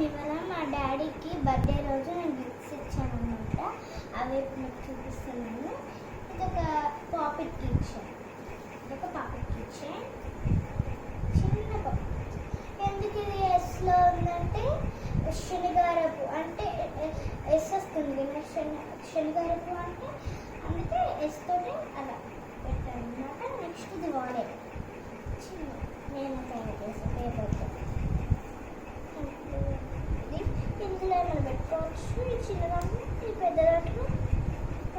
నేను ఇవాళ మా డాడీకి బర్త్డే రోజు నేను గిఫ్ట్స్ ఇచ్చాను అనమాట. అవి మీకు చూపిస్తున్నాను. ఇదొక పాకెట్ కిచెన్, చిన్న పాకెట్. ఎందుకు ఇది ఎస్లో ఉందంటే శనిగారపు అంటే ఎస్ వస్తుంది, శనిగారపు అంటే అందుకే ఎస్ తోటి అలా పెట్టాను అనమాట. నెక్స్ట్ ఇది వాలెట్, చిన్న నేను తయారు చేసాను పేపర్తో. ఇందులో మనం పెట్టుకోవచ్చు, ఈ చిన్నదాన్ని ఈ పెద్ద దాంట్లో.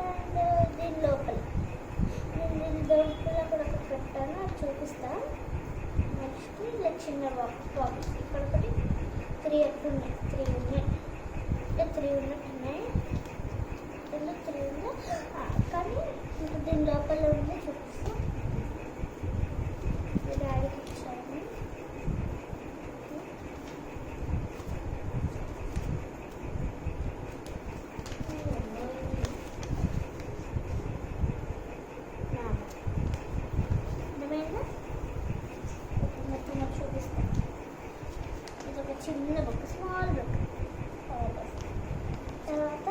అండ్ దీని లోపల కూడా ఒకటి పెట్టాను, అది చూపిస్తాను. నెక్స్ట్ ఇలా చిన్న బాక్స్ ఇక్కడ ఒకటి 3 ఉన్నట్టున్నాయి. ఇలా 3 ఉన్నాయి, కానీ ఇంకా దీని లోపల ఉంది చూపిస్తాను. డాడీకి ఇచ్చాను. చూపిస్తాను. ఇది ఒక చిన్న బుక్, స్మాల్ బుక్. తర్వాత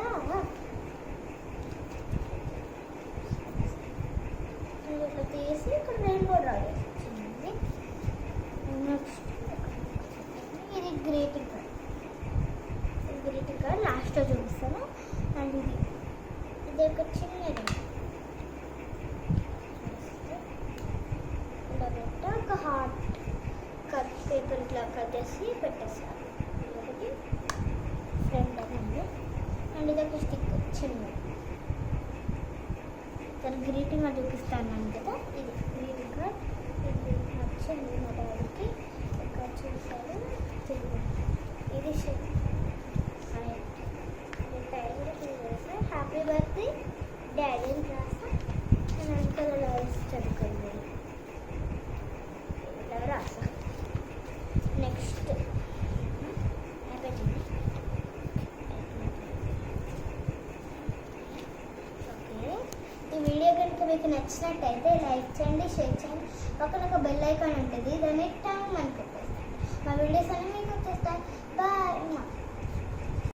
ఇది ఒక తీసి ఇక్కడ రెయిన్బో డ్రా చేసింది. నెక్స్ట్ ఇది గ్రీటింగ్ కార్డ్ లాస్ట్లో చూపిస్తాను. అండ్ ఇది ఒక చిన్నది ఒక హార్ట్ కట్ పేపర్ ఇట్లా కట్ చేసి పెట్టేస్తాను. ఒకటి ఫ్రంట్ ఉంది. అండ్ ఇది ఒక స్టిక్ చిన్న తను గ్రీటింగ్ కార్డ్ చూపిస్తాను కదా. ఇది గ్రీటింగ్ కార్డ్, ఇది నచ్చింది మా డాడీకి. ఇక్కడ చూసారు, ఇది హ్యాపీ బర్త్డే డాడీ అని రాస్తా. నేను అంకల్ లైఫ్ చదువుకోండి ఇలా రాస్తా. నెక్స్ట్ ఓకే, ఈ వీడియో కనుక మీకు నచ్చినట్టయితే లైక్ చేయండి, షేర్ చేయండి. పక్కన ఒక బెల్ ఐకాన్ ఉంటుంది, దాన్ని టైం అని పెట్టేస్తాను. మా వీడియోస్ అన్నీ మీకు వచ్చేస్తాయి. బాయ్.